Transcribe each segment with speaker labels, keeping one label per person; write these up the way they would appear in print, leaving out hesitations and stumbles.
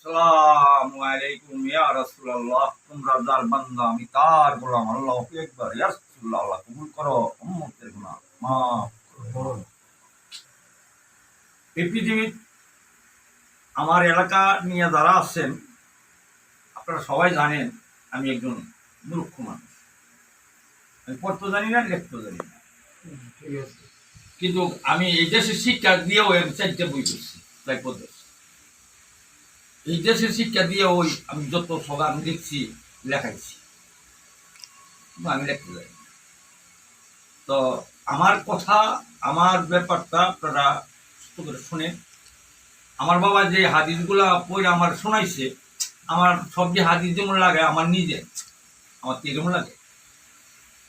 Speaker 1: আসসালামু আলাইকুম ইয়া রাসূলুল্লাহ, তোমরা যার বান্দা আমি তার গোলাম। আল্লাহু আকবার। ইয়া রাসূলুল্লাহ, আল্লাহ কবুল করো উম্মতের গুনাহ মাফ করো। এই পৃথিবীর আমার এলাকা নিয়ে যারা আছেন আপনারা সবাই জানেন আমি একজন মূর্খ মানুষ। আমি পড়তে জানি না, লিখতে জানি না, কিন্তু আমি এই দেশের শিক্ষা দিয়েও আমি 4টে বই পড়ছি প্রায় 50। এই দেশের শিক্ষা দিয়ে আমি যত সগান লিখছি লেখাইছি, কিন্তু আমি লিখতে যাই। তো আমার কথা, আমার ব্যাপারটা আপনারা সুস্থ করে শুনেন। আমার বাবা যে হাদিসগুলা পড়ে আমার শোনাইছে, আমার সব যে হাদিস যেমন লাগে আমার নিজে, আমার যেমন লাগে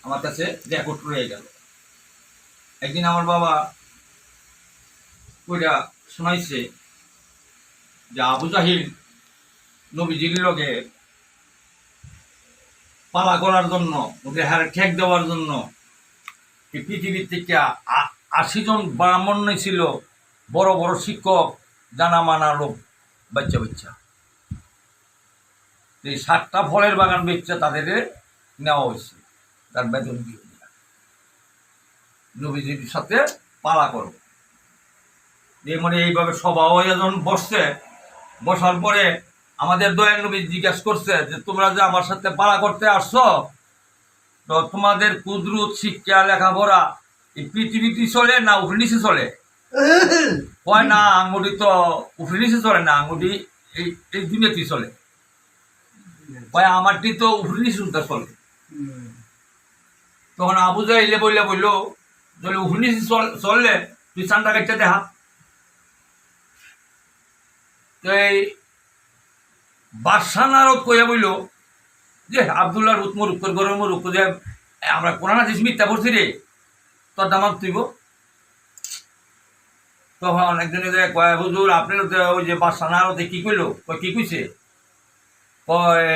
Speaker 1: আমার কাছে রেকর্ড রয়ে গেল। একদিন আমার বাবা পড়া শোনাইছে যে আবু জাহিল নবীজির লগে পালা করার জন্য, ওদের হারে ঠেক দেওয়ার জন্য এই পৃথিবীর থেকে 80 জন ব্রাহ্মণ ছিল, বড় বড় শিক্ষক, জানা মানা লোক, বাচ্চা বাচ্চা। এই 7টা ফলের বাগান বেচছে তাদের নেওয়া হয়েছে, তার বেতন দিয়ে নবীজির সাথে পালা করবো। মানে এইভাবে সভা হয়ে যখন বসছে, বসার পরে আমাদের দয়াল নবী জিজ্ঞাসা করছে যে তোমরা যে আমার সাথে পালা করতে আসছো, তো তোমাদের কুদরত, শিক্ষা, লেখাপড়া এই পৃথিবীতে চলে না উপরে নিচে চলে? কয় না, আঙ্গুটি তো উপরে নিচে চলে না, আঙ্গুটি এই এই দুনিয়াতে চলে। কয় আমারটি তো উপরে নিচে চলে। তখন আবু জাহিলে বললো যদি উপরে নিচে চললে তুই চান্দা কাটতে দেখা। তো এই বাদশাহ নারদ কইয়া বলল যে আবদুল্লাহ মুরুক্কর গরম মুরুক্ক যে আমরা কোরআন হাদিস মিথ্যা পড়ছি রে, তোর দামান তুইব। তখন একজনে কয় হুজুর আপনার ওই যে বাদশাহ নারদে কি কইলো, কি কইছে? কয়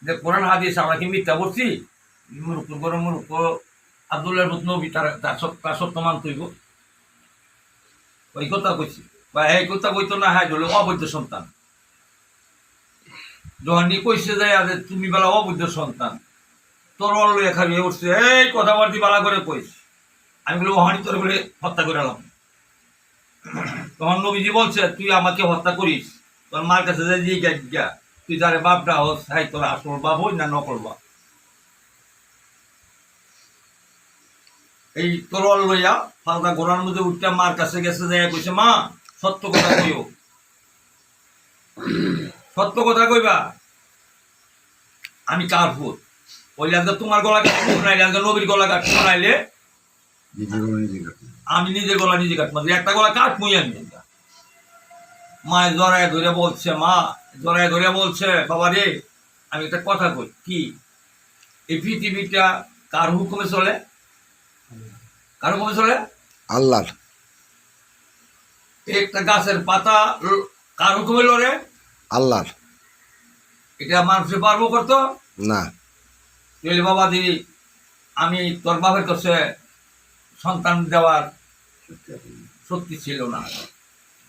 Speaker 1: যে কোরআন হাদিস আমরা কি মিথ্যা পড়ছি? মুরুক্কর গরম মুরুক্ক আবদুল্লাহ নবী তার সত্যমান তুইব, ওই কথা কইছি। এই কথা কইতো না, হ্যাঁ বলে অবৈধ সন্তান। যখন কইছে যায় তুমি বেলা অবৈধ সন্তান, তোর লইয়া খাবি উঠছে, এই কথাবার্তি বালা করে কইস। আমি বলি ওহানি তোর বলে হত্যা করে এলাম। তখন নবীজি বলছে তুই আমাকে হত্যা করিস, তোর মার কাছে যা তুই তারে বাপটা হস, হ্যাঁ তোর আসল বাপ হই না নকল বাপ। এই তরোয়াল লইয়া ফালতা ঘোড়ার মধ্যে উঠতে মার কাছে গেছে, যাইয়া কইছে মা সত্য কথা কইও, সত্য কথা কইবা, আমি কার ফুট ওই লাগবে তোমার গলা কাটবো, নাইলে নবীর গলা কাটবো, নাইলে আমি নিজের গলা নিজে কাটবো, একটা গলা কাটবই আমি। মায়ের জড়ায় ধরে বলছে, মা জড়ায় ধরে বলছে বাবা রে আমি একটা কথা কই, কি এই পৃথিবীটা কার হুকুমে চলে? কার হুকুমে চলে?
Speaker 2: আল্লাহর।
Speaker 1: একটা গাছের পাতা কার হুকুমে লড়ে? আল্লাহর। এটা মানুষে পারবো করতো
Speaker 2: না।
Speaker 1: বাবা দিদি আমি তোর বাপের কাছে সন্তান দেওয়ার শক্তি ছিল না,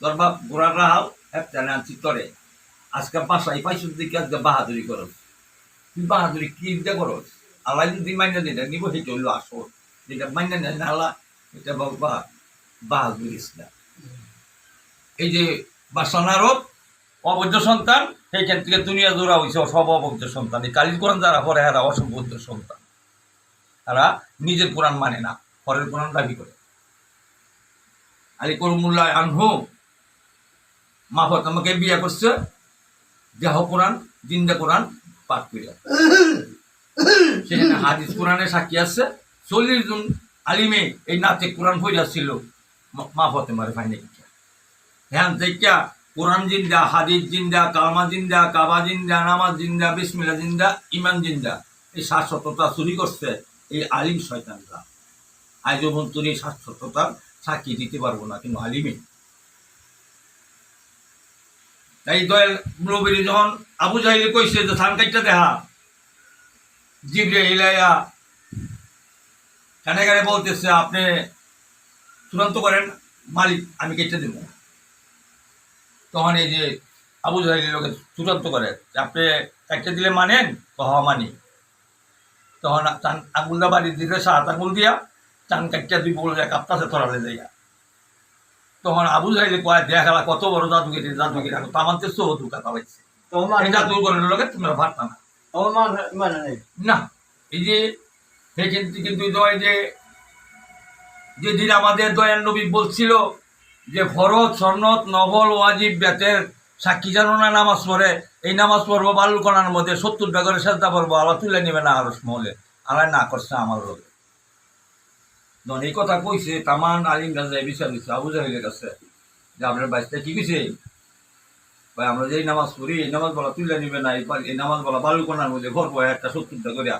Speaker 1: তোর বাপ গোড়ার রাহাল একটা আনছি তরে, আজকে বাসায় পাইছো দিকে আজকে বাহাদুরি করস। তুই বাহাদুরি কি দিয়ে করস? আল্লাহ যদি মাইনা দিলে নিব, সেটা হইলো আসল। যেটা মাইনা নেয় না আল্লাহ, এটা বাবা বাহাদুরি ইসলাম। এই যে বাদশাহ নারদ অবৈধ সন্তান, সেইখান থেকে দুনিয়া জোড়া হয়েছে সব অবৈধ সন্তান। এই কালির কোরআন যারা পড়ে এরা অসবৈধ সন্তান, তারা নিজের কোরআন মানে না, পরের কোরআন দাবি করে। আলী করমুল্লাহ আনহু মাফত আমাকে বিয়ে করছে, দেহ কোরআন জিন্দা কোরআন পাঠ করিয়া, সেখানে হাদিস কোরআনে সাক্ষী আছে। 40 জন আলিমে এই নাচে কোরআন পড়ে আসছিল মাফতে মারে ফাইনে। হ্যাঁ দেখা কোরআন জিন্দা, হাদিস জিন্দা, কালমা জিন্দা, কাবা জিন্দা, নামাজ জিন্দা, বিসমিল্লা জিন্দা, ইমান জিন্দা, এই 700টা চুরি করছে এই আলিম শয়তানরা। আজ পর্যন্ত এই 700টার সাক্ষী দিতে পারবো না, কিন্তু আলিমে। তাই দয়াল নবী যখন আবু জাহিল কইছে যে থান কাটটা দেখা, জিবরাইল আইয়া কানে কানে বলতেছে আপনি চূড়ান্ত করেন মালিক, আমি কেটে দেব। তখন এই যে আবু জাহেলের লোকে চূড়ান্ত করে যে আপনি কাটতে দিলে মানেন হওয়া মানি। তখন চান আঙুলটা বাড়ি দিতে সাত আঙুল দিয়া চান কাটটা দুই বলে যায় কাপ্তাছে তরালে যাইয়া। তখন আবু জাহেলে কয় দেখালা কত বড় জাদুগিরি তামানতে চৌধু কথা পাইছে এই জাদুঘরের লোকে তোমরা ভাবতা না। না এই যে কিন্তু যেদিন আমাদের দয়াল নবী বলছিল যে ফরজ সন্নত নফল ওয়াজিব বেতের সাক্ষী জানো না নামাজ পড়ে, এই নামাজ পড়বো বালুকণার মধ্যে 70 বেগরে চেষ্টা করবো, আল্লাহ তুলে নেবে না আরস মহলে, আল্লাহ না করছে আমার লোকে। যখন এই কথা কইছে তামান আলিম গাছে বিচার দিচ্ছে আবু জাহেলের কাছে যে আপনার বাইশটা কি কইছে ভাই, আমরা যে নামাজ পড়ি এই নামাজ বলা তুলে নিবে না, এই নামাজ বলা বালুকণার মধ্যে ঘর একটা 70টা করে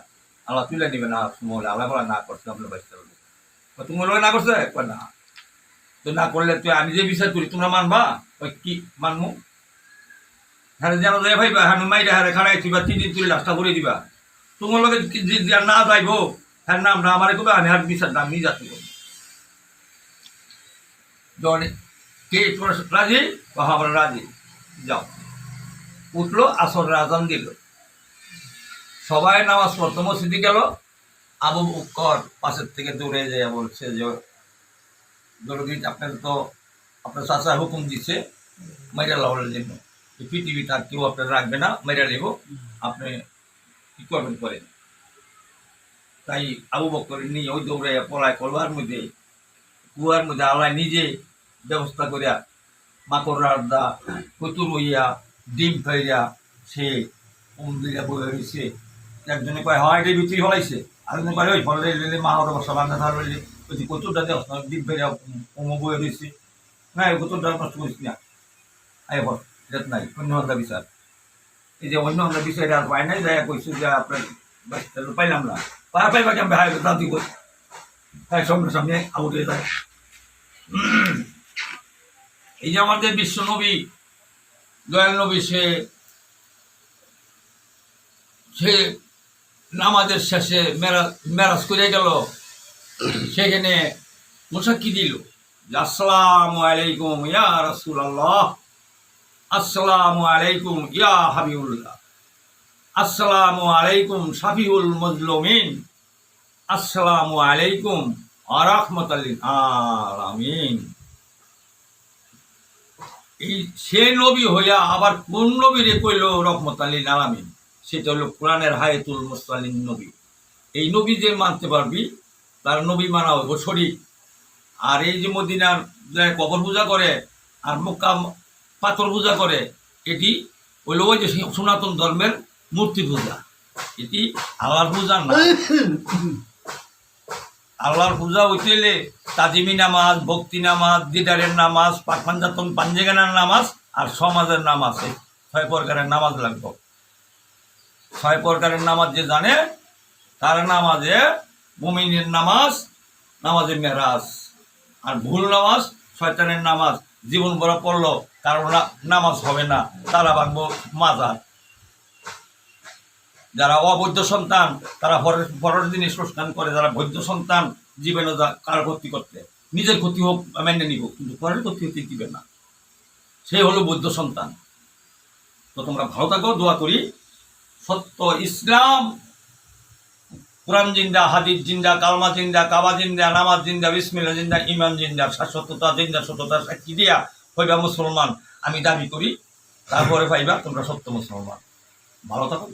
Speaker 1: আল্লাহ তুলে নিবে না আরস মহলে, আল্লাহ বলা না করছে আপনার বাইশটা তুমি লোক না করছে না, তো না করলে তুই আমি যে বিচার করি তোমরা মানবা ওই কি মানবো? হ্যাঁ জানো যে ভাই হ্যাঁ মাইরা হ্যাঁ খাড়াই দিবা 3 দিন তুলে রাস্তা করে দিবা, তোমার লোকে না যাইবো হ্যাঁ নাম না আমার করবে, আমি হার বিচার নাম নিয়ে যাচ্ছি কে রাজি আমরা রাজি যাও। উঠলো আসর আজান দিল, সবাই নামাজ পড়তো মসজিদে গেল। আবু বকর পাশের থেকে দৌড়ে যায় বলছে যে দৌড়গিট আপনার তো আপনার চাচা হুকুম দিচ্ছে মেরা লাউলের জন্য, এই পৃথিবীতে আর কেউ আপনার রাখবে না, মেরা নেব, আপনি কি করবেন করেন। তাই আবু বকর নিয়ে ওই দৌড়ে পলায় কুয়ার মধ্যে আল্লাহ নিজে ব্যবস্থা করিয়া মাকড় রাড্ডা কতুর হইয়া ডিম ফাইয়া সে দিকে বয়ে রয়েছে। একজনে কয় হয় এটা বিক্রি ফলাইছে, আরেকজন কয় ওই ফলে মা ওর বসা বান্ধা ধার হইলে ওই কতুরটা দেওয়া ডিম ফাইয়া বয়ে রয়েছে, না এই কতুরটা নষ্ট করিস না আয় বল এটা নাই অন্য আমরা বিচার। এই যে অন্য আমরা বিষয়টা আর পাই নাই, যাই কইছি যে আপনার পাইলাম না, পাইবা কেমন হাই দাদি কই তাই সামনে সামনে আউটে যায়। এই যে আমাদের বিশ্ব নবী দয়াল নবী সে নামাজের শেষে মেরাজ করে গেল, সেখানে মুসা কি দিল যে আসসালামু আলাইকুম ইয়া রাসূলুল্লাহ, আসসালামু আলাইকুম ইয়া হাবিবুল্লাহ, আসসালামু আলাইকুম শাফিউল মুজলিমিন, আসসালামু আলাইকুম ওয়া রাহমাতুল লিল আলামিন। এই সে নবী হইয়া আবার কোন নবীরে কইল রহমাতুল লিল আলামিন? সেটা হলো কোরআনের হায়াতুল মুরসালিন নবী। এই নবী যে মানতে পারবি তার নবী মানা হইব শরীক। আর এই যে মদিনার কবর পূজা করে আর মক্কা পাথর পূজা করে, এটি হইল ওই যে সনাতন ধর্মের মূর্তি পূজা, এটি আল্লাহর পূজা না। আল্লাহর পূজা হইতে হলে তাজিমি নামাজ, ভক্তি নামাজ, দিদারের নামাজ, পাঞ্জাতন পাঞ্জেগানার নামাজ আর সমাজের নামাজ, 6 প্রকারের নামাজ লাগবে। 6 প্রকারের নামাজ যে জানে তার নামাজে মুমিনের নামাজ, নামাজে মেরাজ। আর ভুল নামাজ শয়তানের নামাজ জীবন ভরা পড়লো কারণ নামাজ হবে না, তারা ভাঙবো মাজার। যারা অবৈধ সন্তান তারা পরের জিনিস অনুষ্ঠান করে, যারা বৈধ সন্তান জীবনে কার ক্ষতি করতে, নিজের ক্ষতি হোক মেনে নিব কিন্তু পরের ক্ষতি হতে দিবে না, সে হলো বৈধ সন্তান। তো তোমরা ভালো থাকো, দোয়া করি। সত্য ইসলাম, কোরআন জিন্দা, হাদিস জিন্দা, কালমা জিন্দা, কাবা জিন্দা, নামাজ জিন্দা, বিসমিল্লাহ জিন্দা, ইমান জিন্দা, শাশ্বততা জিন্দা, সত্যতার সাক্ষী দিয়া হইবা মুসলমান আমি দাবি করি, তারপরে পাইবা তোমরা সত্য মুসলমান। ভালো থাকো।